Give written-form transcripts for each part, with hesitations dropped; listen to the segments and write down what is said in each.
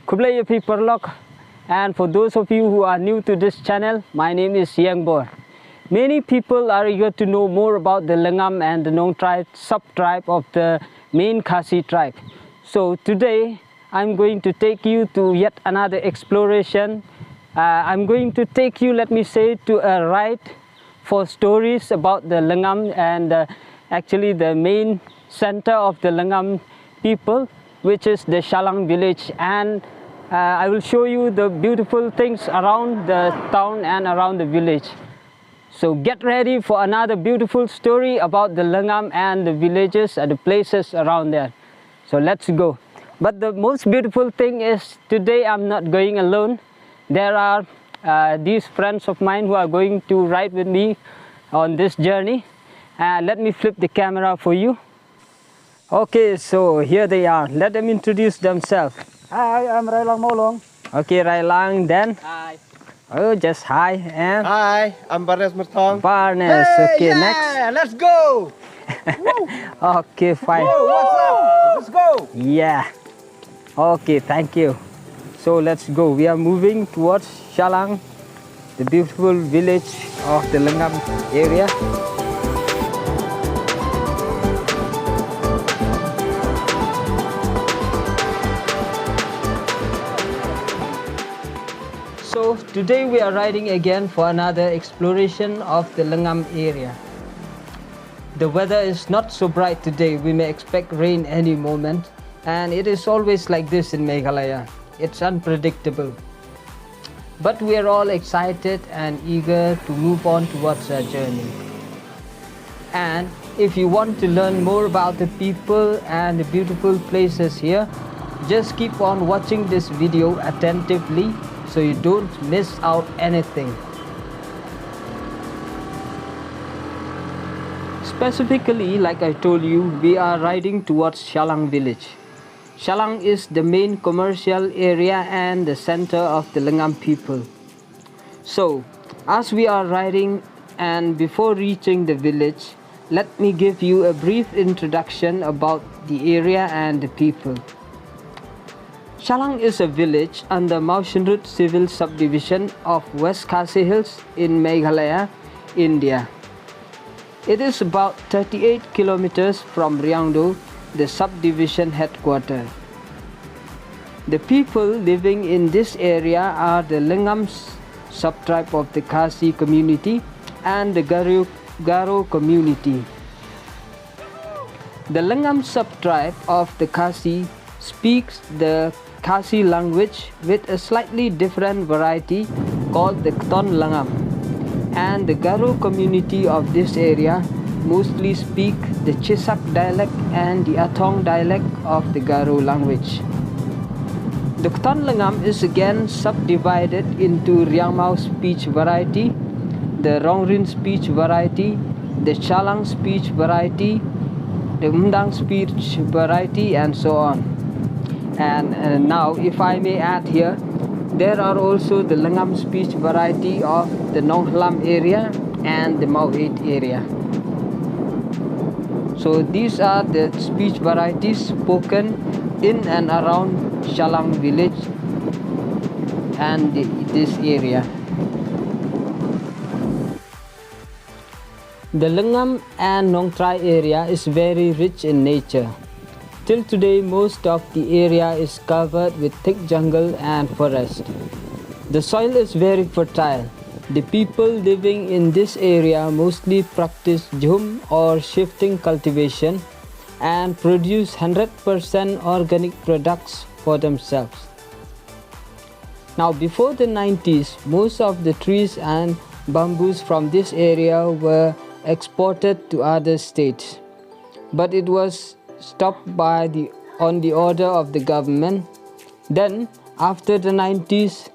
Kublaya Perlok, and for those of you who are new to this channel, my name is Yengbor. Many people are eager to know more about the Lingam and the Nong tribe, sub-tribe of the main Khasi tribe. So today I'm going to take you to yet another exploration. I'm going to take you, let me say, to a ride for stories about the Lingam and actually the main center of the Lingam people, which is the Shallang village, and I will show you the beautiful things around the town and around the village. So get ready for another beautiful story about the Lingam and the villages and the places around there. So let's go. But the most beautiful thing is today I'm not going alone. There are these friends of mine who are going to ride with me on this journey. Let me flip the camera for you. Okay, so here they are. Let them introduce themselves. Hi, I'm Rangmanma. Okay, Railang, then. Hi. Oh, just hi. And Hi, I'm Barnes Mertong. Barnes. Hey, Okay, yeah, next. Let's go. Okay, fine. Whoa, what's up? Let's go. Yeah. Okay, thank you. So let's go. We are moving towards Shallang, the beautiful village of the Lingam area. So today we are riding again for another exploration of the Lingam area. The weather is not so bright today. We may expect rain any moment, and it is always like this in Meghalaya. It's unpredictable. But we are all excited and eager to move on towards our journey. And if you want to learn more about the people and the beautiful places here, just keep on watching this video attentively so you don't miss out anything. Specifically, like I told you, we are riding towards Shallang village. Shallang is the main commercial area and the center of the Lingam people. So, as we are riding and before reaching the village, let me give you a brief introduction about the area and the people. Shallang is a village under Maushenrut civil subdivision of West Khasi Hills in Meghalaya, India. It is about 38 kilometers from Ryangdo, the subdivision headquarters. The people living in this area are the Lingam subtribe of the Khasi community and the Garo community. The Lingam subtribe of the Khasi speaks the Khasi language with a slightly different variety called the Lingam, and the Garo community of this area mostly speak the Chisak dialect and the Atong dialect of the Garo language. The Lingam is again subdivided into Ryangmao speech variety, the Rongrin speech variety, the Shallang speech variety, the Mdang speech variety, and so on. And now, if I may add here, there are also the Lingam speech variety of the Nonglam area and the Mauet area. So these are the speech varieties spoken in and around Shallang village and this area. The Lingam and Nong Trai area is very rich in nature. Till today, most of the area is covered with thick jungle and forest. The soil is very fertile. The people living in this area mostly practice jhum or shifting cultivation and produce 100% organic products for themselves. Now, before the 90s, most of the trees and bamboos from this area were exported to other states, but it was stopped on the order of the government. Then, after the 90s,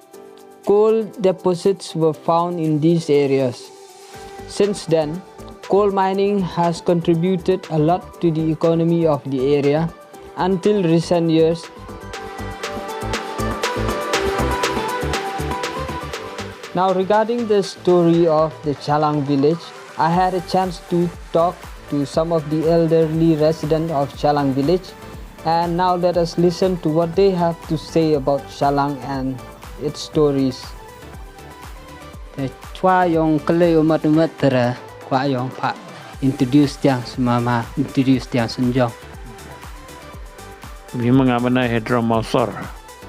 coal deposits were found in these areas. Since then, coal mining has contributed a lot to the economy of the area until recent years. Now, regarding the story of the Shallang village, I had a chance to talk to some of the elderly residents of Shallang village, And now let us listen to what they have to say about Shallang and its stories. Chua yong kele umat tera kwa yong pak introduce tiang semama introduce tiang senjong. Lyngngam na hidromosor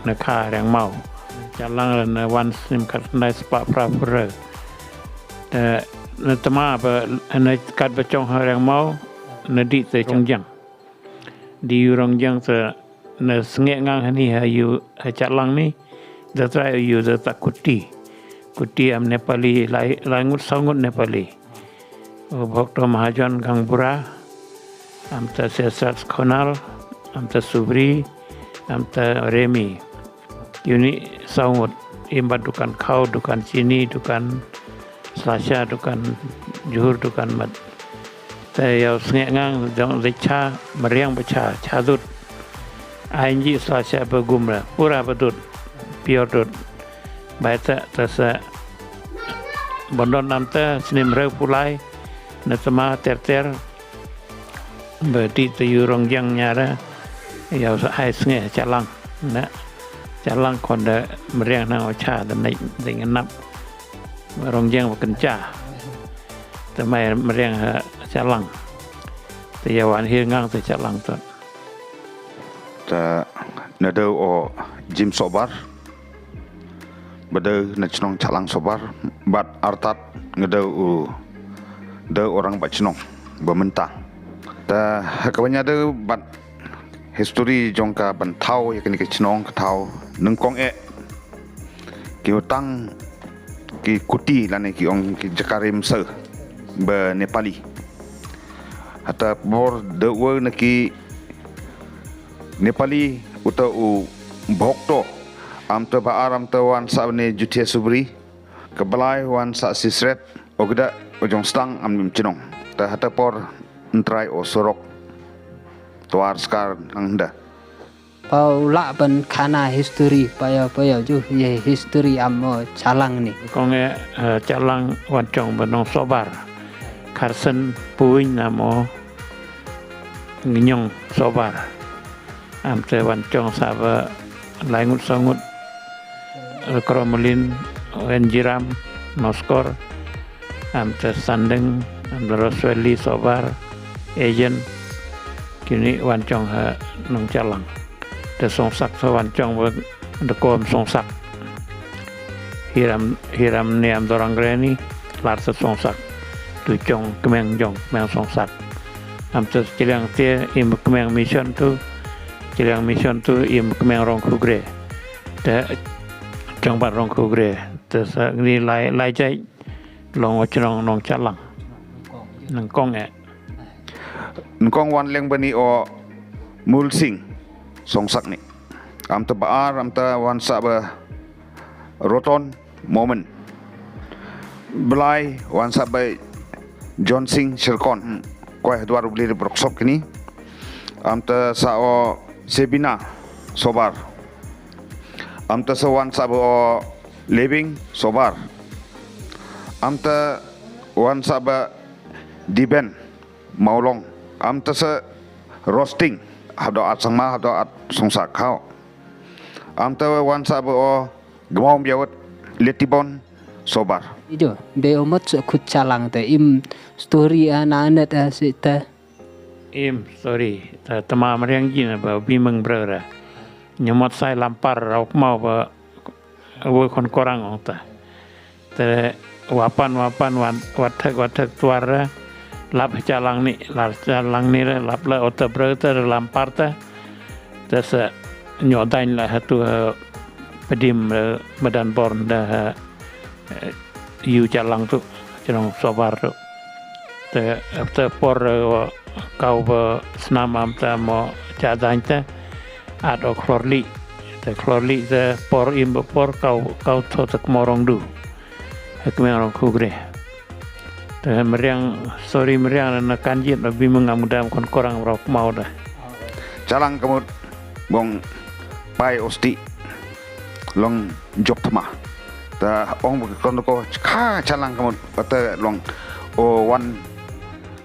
na kha Rangmanma Shallang na wan sim kat na spa prapura ta na tama ba na kat ba chong Rangmanma na di te chongjang di Rongjang ta na snge ngang ni ha yu Shallang ni da try yu da takuti kuti am Nepali langut sangut Nepali Bhakta Mahajan Gangbura am ta sesat konal am ta subri am ta remi Yuni sangut imbat dukan kau dukan sini dukan Selasa dukan Juhur dukan mat ta yau snge ngang dong lecha meriang baca chadut ainji Selasa begumra pura badut piodut baita tasa bondon namta snim reu pulai natama ter berdi tu Rongjang nyara yau hai snge Shallang na Shallang konda meriang nang ocha dan naik dengan nap Rongjang bekenca temai meriang Shallang tu yawan hirngang tu Shallang tu ta nado o Jim Sobar bade nachnong Shallang Sobar bat artat ngado u de orang bachnong bementang ta hakabanya de bat history jongka bantau yakni ke chnong katau nengkong ki utang ki kuti lane ki ong ki jakarim se be Nepali ata bor de wo naki Nepali uta u bhokto am ta baar am ta wan sa ne jutia subri kebalai wan sa sisret ogda ojong stang am chinong ta hata por ntrai o sorok tuar skar nangda Pau la ban kana history paya ju ye history am Shallang ni. konge Shallang wancong benong sobar Carson puing namo nginyong sobar am te wancong saba langut sangut kromelin enjiram noskor am te sandeng am rosweli sobar agent kini wancong ha nong Shallang te songsak so wancong de kom songsak hiram ni am dorang greni lar se songsak tu chong kemeng jong meng songsak am te chilang te im kemeng mission tu im kemeng rong kugre te chong bat rong kugre te sa ni lai jai long wachrong nong Shallang nang kong nkong wan leng bani o mulsing songsak ni am ta baar am ta wan sa ba roton moment belai wan sa ba John Singh Sherkon koi dwar bli broksop kini am ta sa o Sebina Sobar am ta sa wan sa ba o living Sobar am ta wan sa ba Diben Maulong am ta sa roasting habdo at sangma habdo at songsak khao am ta wan sa ba o gmom biawat letibon Sobar Ijo be omot so khut Shallang te im story ananet asita im sorry ta tama meriang jina ba bimeng brera nyamot sai lampar rauk mau ba wo kon korang ong ta te wapan wan watak tuara lap Shallang ni lap la ota breta lampar ta sa nyodain la hatu pedim badan born da yu Shallang tu Shalong Sobar tu te por kau ba snamam ta mo chadain ta ad o klorli te por im por kau to tak morong du hekmeng kugre te meriang na kanjit na bimengam dam kon korang rok mau dah Shallang kamut bong pai osti long job tama ta ong kon ko kha Shallang kamut ta long o wan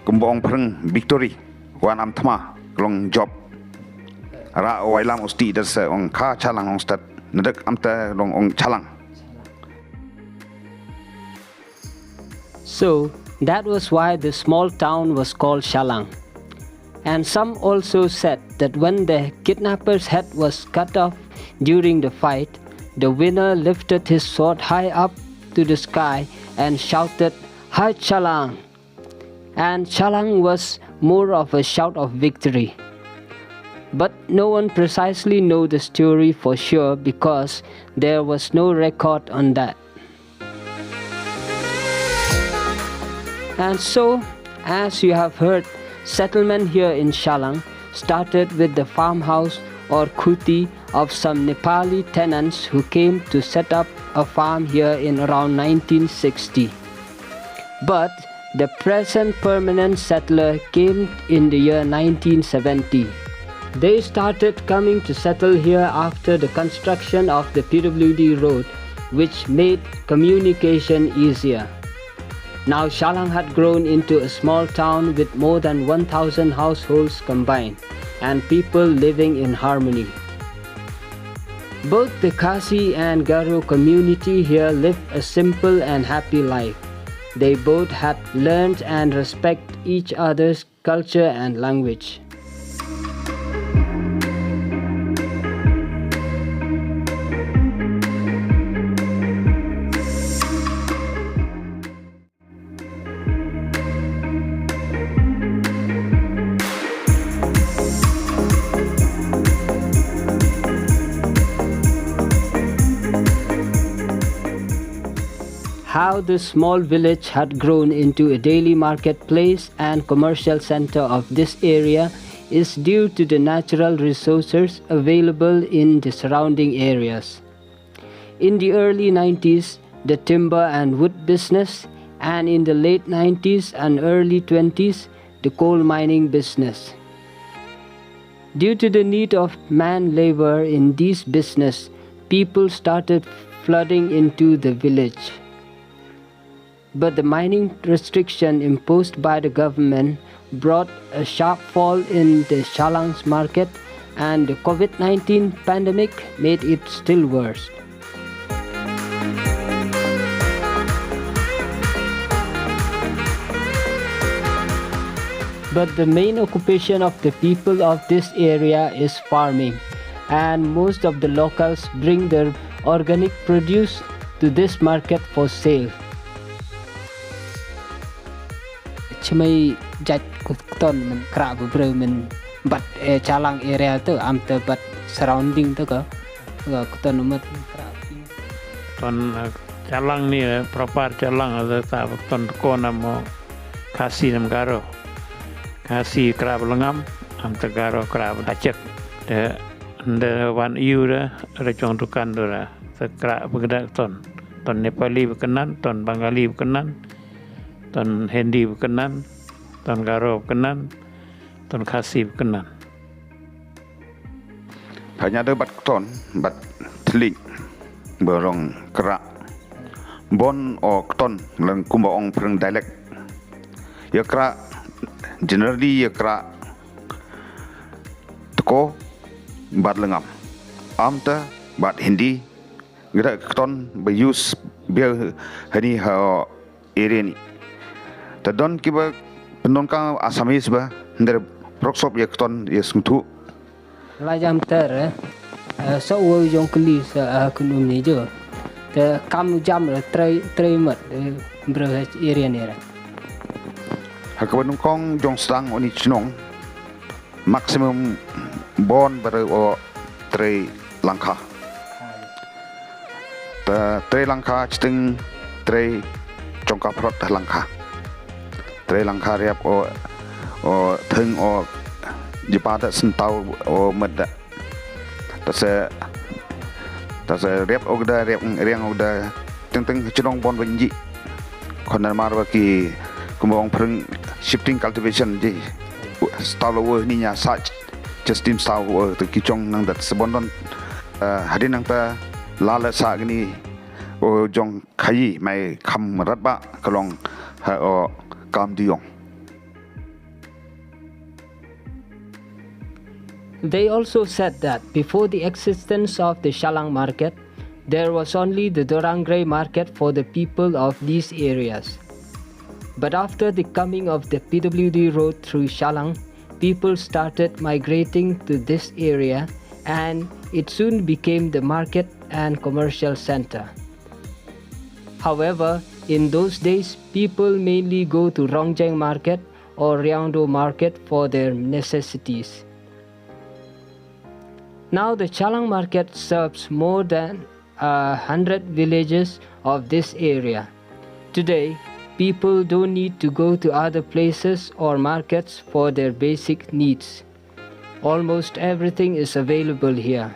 kumbong preng victory wan am tama long job ra o ilam usti das ong kha Shallang ong stat nadak amta long ong Shallang. So that was why the small town was called Shallang. And some also said that when the kidnapper's head was cut off during the fight, the winner lifted his sword high up to the sky and shouted, "Hai Shallang!" And Shallang was more of a shout of victory. But no one precisely know the story for sure because there was no record on that. And so, as you have heard, settlement here in Shallang started with the farmhouse or khuti of some Nepali tenants who came to set up a farm here in around 1960. But the present permanent settler came in the year 1970. They started coming to settle here after the construction of the PWD road, which made communication easier. Now Shallang had grown into a small town with more than 1,000 households combined and people living in harmony. Both the Khasi and Garo community here live a simple and happy life. They both had learned and respect each other's culture and language. How the small village had grown into a daily marketplace and commercial center of this area is due to the natural resources available in the surrounding areas. In the early 90s, the timber and wood business, and in the late 90s and early 20s, the coal mining business. Due to the need of man labor in these business, people started flooding into the village. But the mining restriction imposed by the government brought a sharp fall in the Shallang's market, and the COVID-19 pandemic made it still worse. But the main occupation of the people of this area is farming, and most of the locals bring their organic produce to this market for sale. Cuma jat kuton men krak beberapa men bat Shallang area tu am te bat surrounding tu ke kuton umat krak ton Shallang ni proper Shallang ada tak ton ko namo Khasi nam Garo Khasi kerap Lingam am te Garo kerap acek de wan iu de recong tukan tu lah sekrak bergedak ton Nepali berkenan ton Bengali berkenan ton Hindi berkenan, ton Garo berkenan, ton Khasi berkenan. Hanya ada bat ton, bat telik, berong kerak, bon o ton, lang kumbaong perang dialek. Ya kerak, generally ya kerak teko, bat Lingam. Amta, bat Hindi, gerak ton beruse biar hari area ni. Tadon kiba penonkan Asamis ba ndar proksop yak ton yes ngtu la jam ter so wo jong kli sa kunum ni jo te kam jam tre mat bro area ni ra hakabon kong jong stang oni chnong maximum bon bar o tre langka ta tre langka chting tre chongka prot langka tre langka riap o thing o jipata sentau o medda ta se riap ogda riap riang ogda teng chnong bon wenji konar marwa ki kumbong preng shifting cultivation ji style wo ni nya sach justin style wo to kichong nang dat sebondon hadin nang ta lala sa gni o jong khai mai kham rat ba kalong ha o kam diong They also said that before the existence of the Shallang market, there was only the Dorangray market for the people of these areas. But after the coming of the PWD road through Shallang, people started migrating to this area and it soon became the market and commercial center. However, in those days, people mainly go to Rongjeng market or Ryangdo market for their necessities. Now the Shallang market serves more than 100 villages of this area. Today, people don't need to go to other places or markets for their basic needs. Almost everything is available here.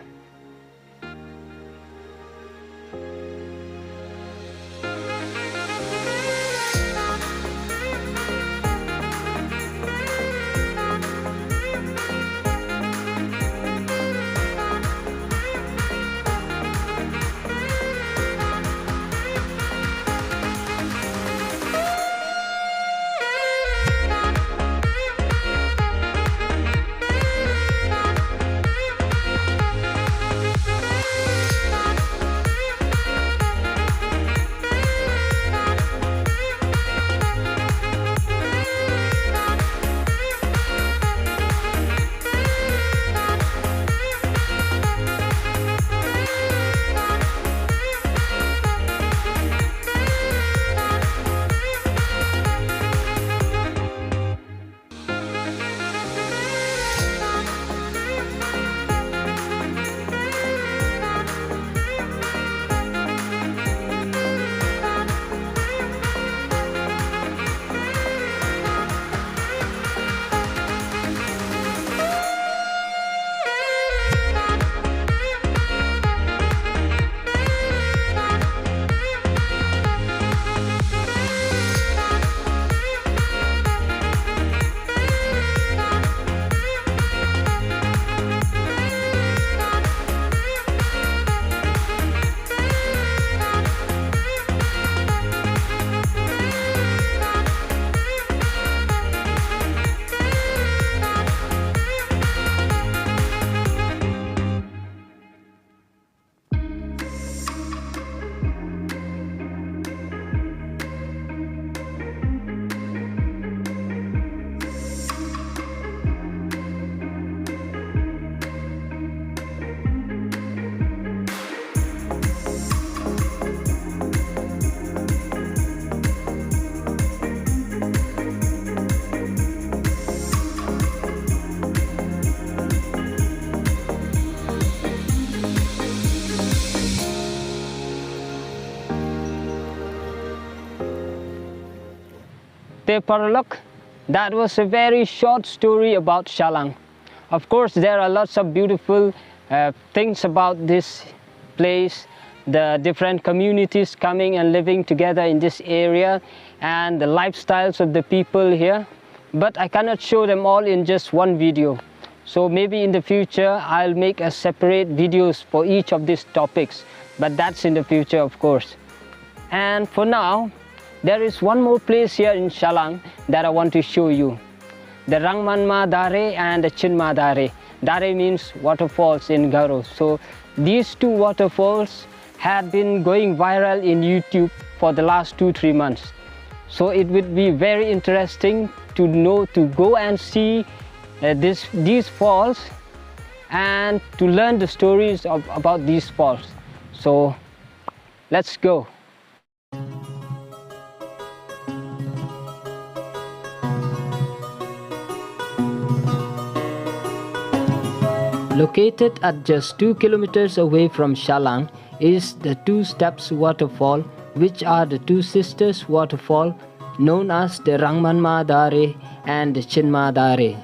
Paralok, that was a very short story about Shallang. Of course, there are lots of beautiful things about this place, the different communities coming and living together in this area and the lifestyles of the people here. But I cannot show them all in just one video. So maybe in the future, I'll make a separate videos for each of these topics. But that's in the future, of course. And for now, there is one more place here in Shallang that I want to show you. The Rangmanma Dare and the Chinma Dare. Dare means waterfalls in Garo. So these two waterfalls had been going viral in YouTube for the last 2-3 months. So it would be very interesting to go and see these falls and to learn the stories about these falls. So let's go. Located at just 2 kilometers away from Shallang is the Two Steps Waterfall, which are the two sisters waterfall known as the Rangmanma Dare and the Chinma Dare.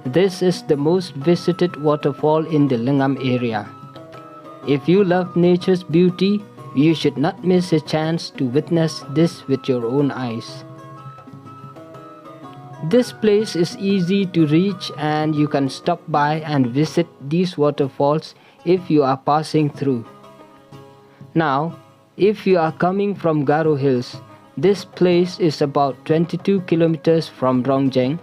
This is the most visited waterfall in the Lingam area. If you love nature's beauty, you should not miss a chance to witness this with your own eyes. This place is easy to reach and you can stop by and visit these waterfalls if you are passing through. Now, if you are coming from Garo Hills, this place is about 22 kilometers from Rongjeng.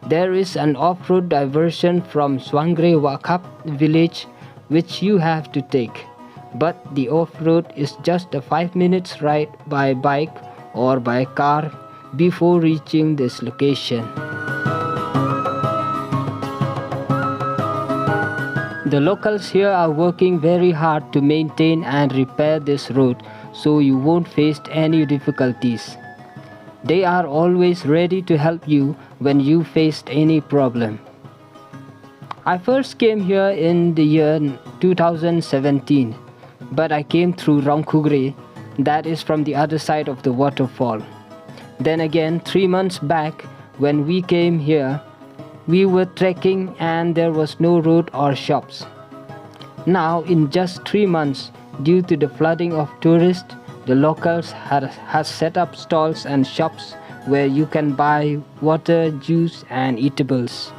there is an off-road diversion from Swangre Wakap village which you have to take. But the off-road is just a 5 minutes ride by bike or by car before reaching this location. The locals here are working very hard to maintain and repair this road so you won't face any difficulties. They are always ready to help you when you faced any problem. I first came here in the year 2017, but I came through Rangkugre, that is from the other side of the waterfall. Then again, 3 months back when we came here, we were trekking and there was no road or shops. Now in just 3 months, due to the flooding of tourists, the locals has set up stalls and shops where you can buy water, juice and eatables.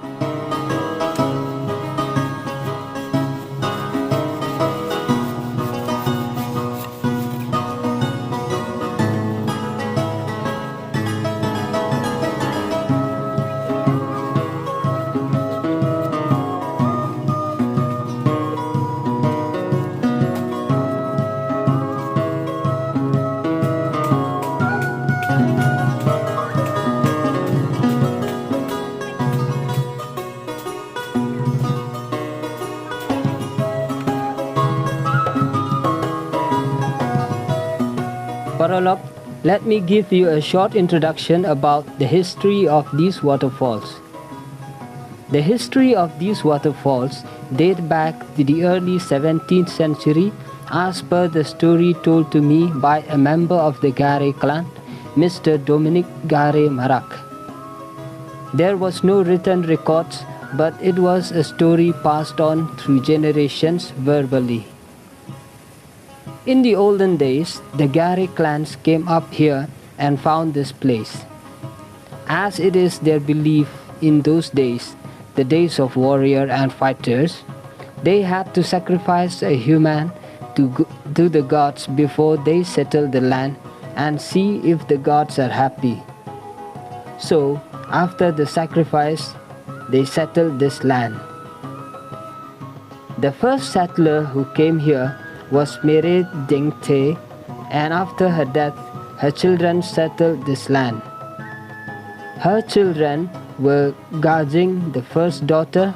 Paralop, let me give you a short introduction about the history of these waterfalls. The history of these waterfalls date back to the early 17th century as per the story told to me by a member of the Gare clan, Mr. Dominic Gare Marak. There was no written records, but it was a story passed on through generations verbally. In the olden days, the Gare clans came up here and found this place. As it is their belief in those days, the days of warrior and fighters, they had to sacrifice a human to the gods before they settle the land and see if the gods are happy. So, after the sacrifice, they settled this land. The first settler who came here was Mere Dengte, and after her death, her children settled this land. Her children were Gajing, the first daughter,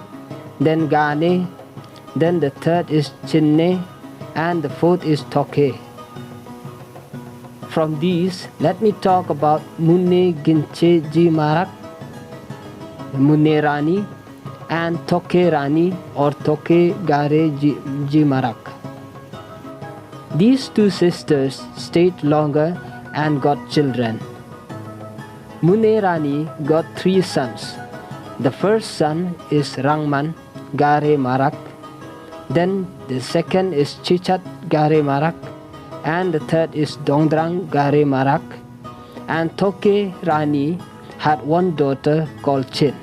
then Gane, then the third is Chinne, and the fourth is Toke. From these, let me talk about Munne Ginche Ji Marak, Munne Rani, and Toke Rani or Toke Gare Ji Marak. These two sisters stayed longer and got children. Munne Rani got 3 sons. The first son is Rangman Gare Marak, then the second is Chichat Gare Marak, and the third is Dongdrang Gare Marak, and Toke Rani had one daughter called Chin.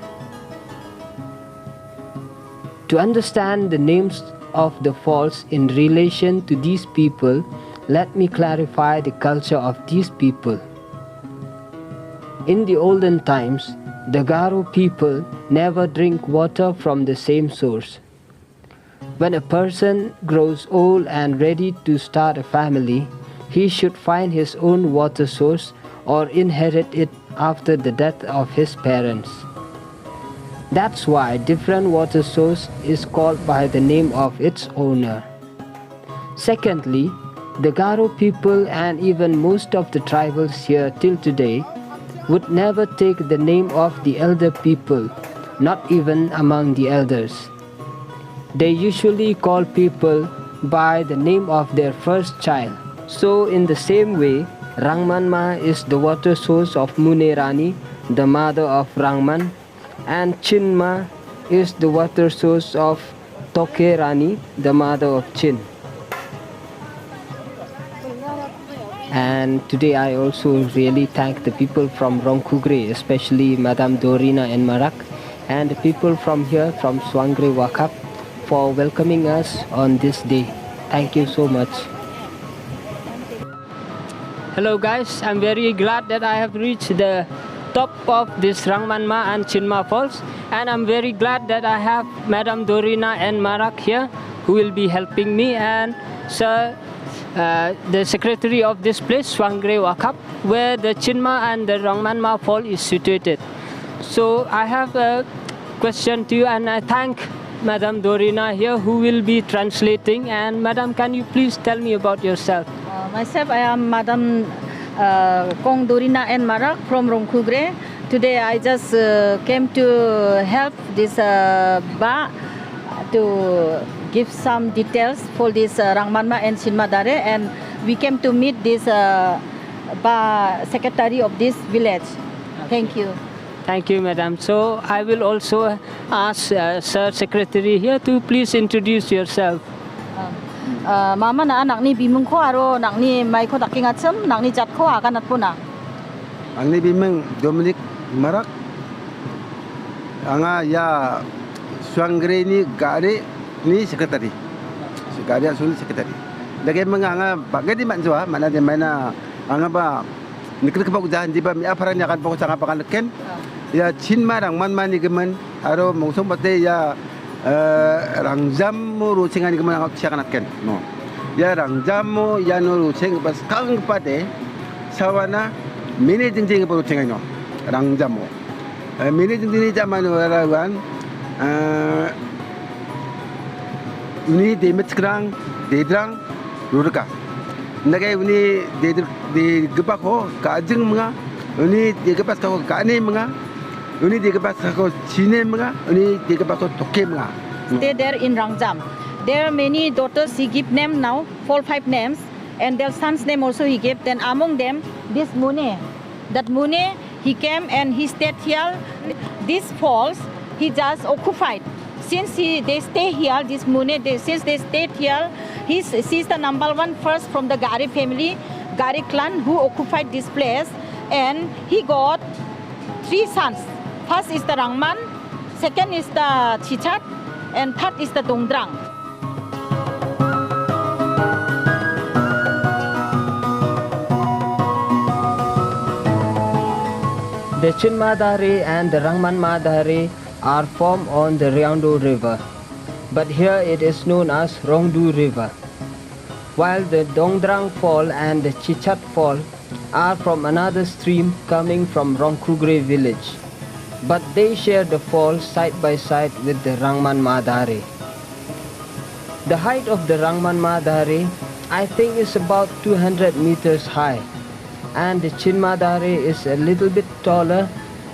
To understand the names of the falls in relation to these people, let me clarify the culture of these people. In the olden times, the Garo people never drink water from the same source. When a person grows old and ready to start a family, he should find his own water source or inherit it after the death of his parents. That's why different water source is called by the name of its owner. Secondly, the Garo people and even most of the tribals here till today would never take the name of the elder people, not even among the elders. They usually call people by the name of their first child. So in the same way, Rangmanma is the water source of Munne Rani, the mother of Rangman, and Chinma is the water source of Toke Rani, the mother of Chin. And today I also really thank the people from Rangkugre, especially Madame Dorina and Marak, and the people from here from Swangre Wakap for welcoming us on this day. Thank you so much. Hello guys, I'm very glad that I have reached the top of this Rangmanma and Chinma falls, and I'm very glad that I have Madam Dorina and Marak here who will be helping me, and Sir the secretary of this place, Swangre Wakap, where the Chinma and the Rangmanma fall is situated. So I have a question to you, and I thank Madam Dorina here who will be translating. And Madam, can you please tell me about yourself? Myself, I am Madam Kong Dorina and Marak from Rongkugre. Today I just came to help this Ba to give some details for this Rangmanma and Chinma Dare, and we came to meet this Ba secretary of this village. Thank you. Thank you, Madam. So I will also ask Sir Secretary here to please introduce yourself. Mama na anak ni bimung ko aro nak ni mai ko taking atsem nak ni chat ko akan at puna. Ang ni bimeng Dominic Marak. Anga ya Swangre ni gare ni sekretari. Gare asul sekretari. Lagi menganga bagai di manjua mana di mana anga ba nikri ke pagujahan di ba mi aparan ya kan pokok sangat pakan leken. Ya Chinma Rangmanma ni gemen aro mongsong bate ya Rangmanma rucingan ni gemen angak siakan leken. No. Ya Rangmanma ya no rucing pas kang pade sawana mini jing baru rucingan no. Rangmanma. Mini jing ni zaman walawan ini demet kerang dedrang rurka. Nagai ini de gepak ho kajeng menga. Ini de gepak ko kane menga. Ini de gepak ko Chine menga. Ini de gepak ko Toke menga. Stay there in Rangjam. There are many daughters he give name now, 4-5 names, and their son's name also he gave. Then among them, this Mune. That Mune, he came and he stayed here. These falls, he just occupied. Since they stay here, this Mune, since they stayed here, he's the number one first from the Gari family, Gari clan, who occupied this place. And he got 3 sons. First is the Rangman, second is the Chichat, and third is the Dongdrang. The Chinma Dare and the Rangmanma Dare are formed on the Ryangdo River, but here it is known as Rongdu River, while the Dongdrang Fall and the Chichat Fall are from another stream coming from Rongkugre village, but they share the fall side by side with the Rangmanma Dare. The height of the Rangmanma Dare, I think, is about 200 meters high, and the Chinma Dare is a little bit taller.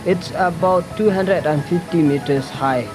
It's about 250 meters high.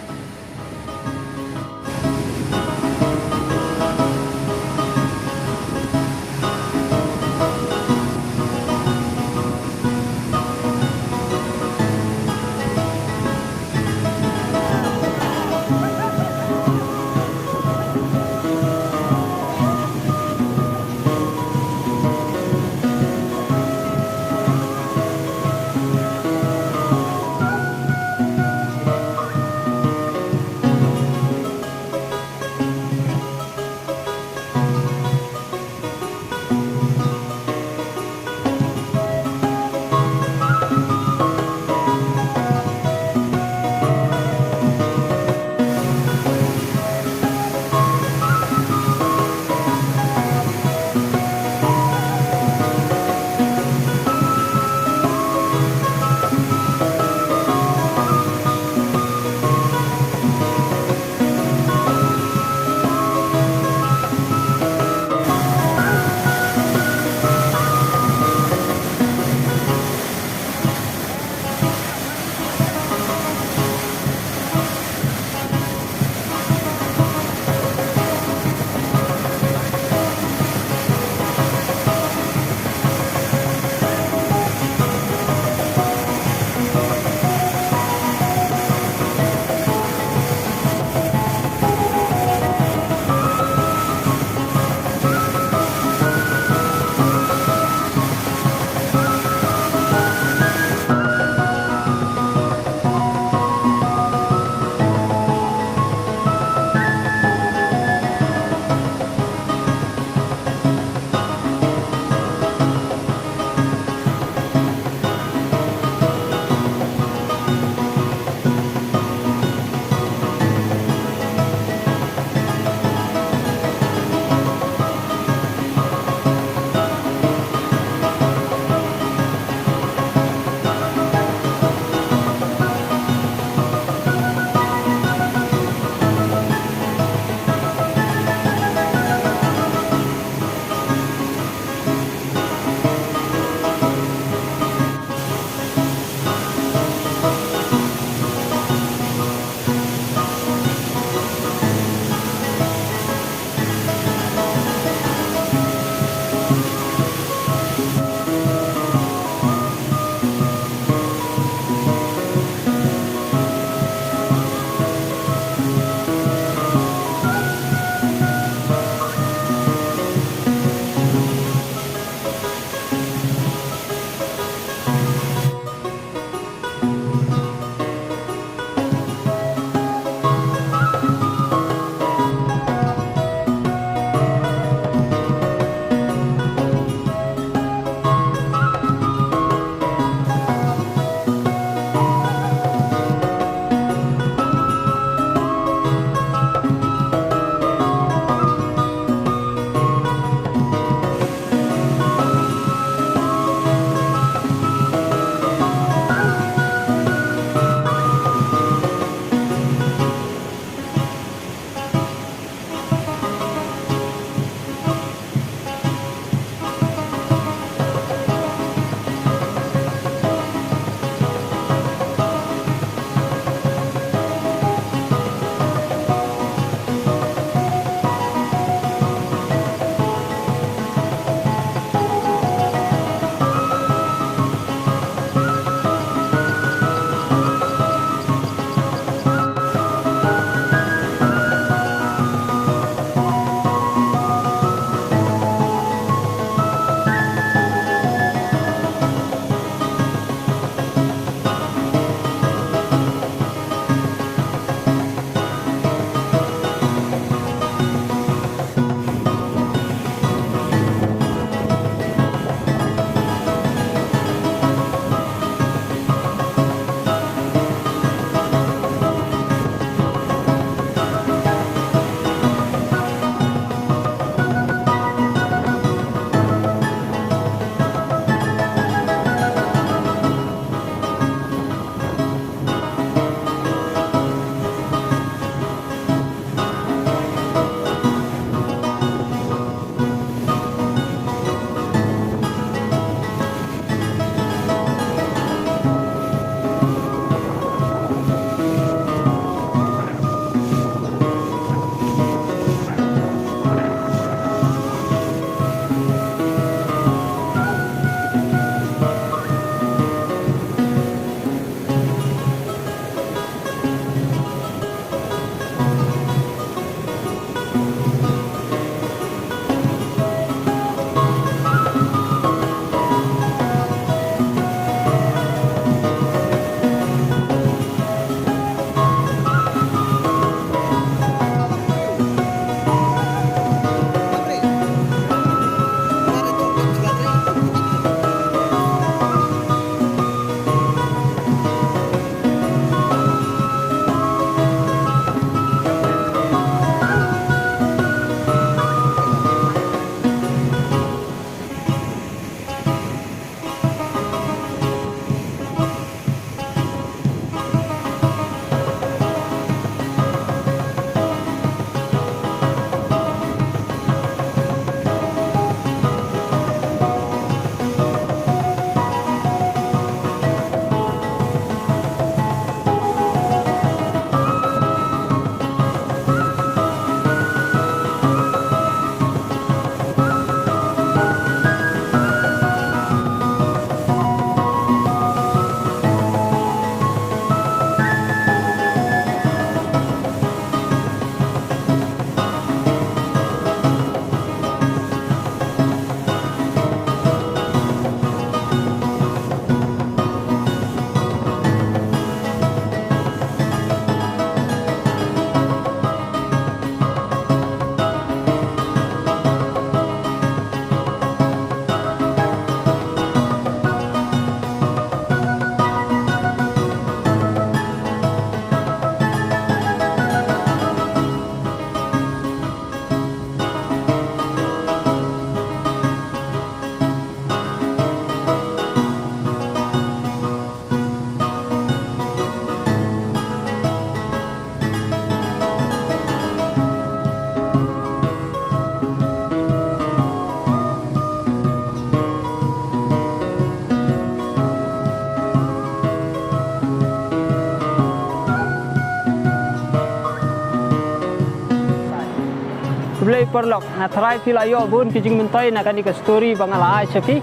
kublai perlok na try fil ayo bun kijing mentoy na kani ka story bangala sepi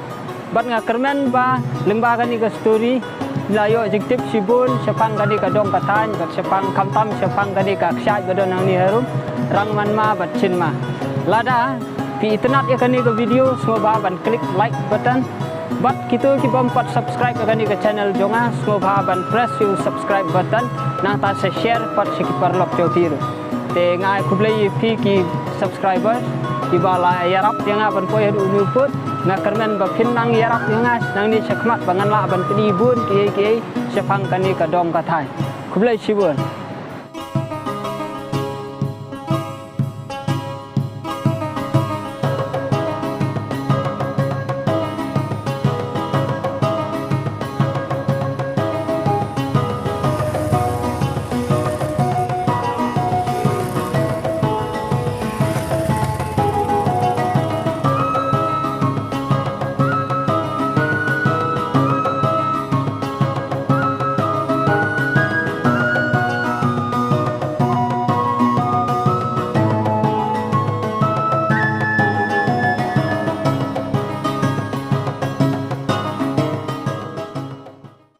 bat nga kermen ba lengba kani ka story layo jiktip sibun sepang kani ka dong katan bat sepang kamtam sepang kani ka ksat badon nang ni harum Rangmanma bat Chinma lada pi internet ya kani ka video semua ban klik like button bat kita ki bompat subscribe kani ka channel jonga semua ban press you subscribe button na ta se share pat si perlok jo biru te ngai kublai pi ki subscriber ki bala yarap yang aban poy hadu ni put na kermen ba pin nang yarap yang nang ni sekmat bangan la ban pini bun ki sepang kani ka dong ka thai kublai sibun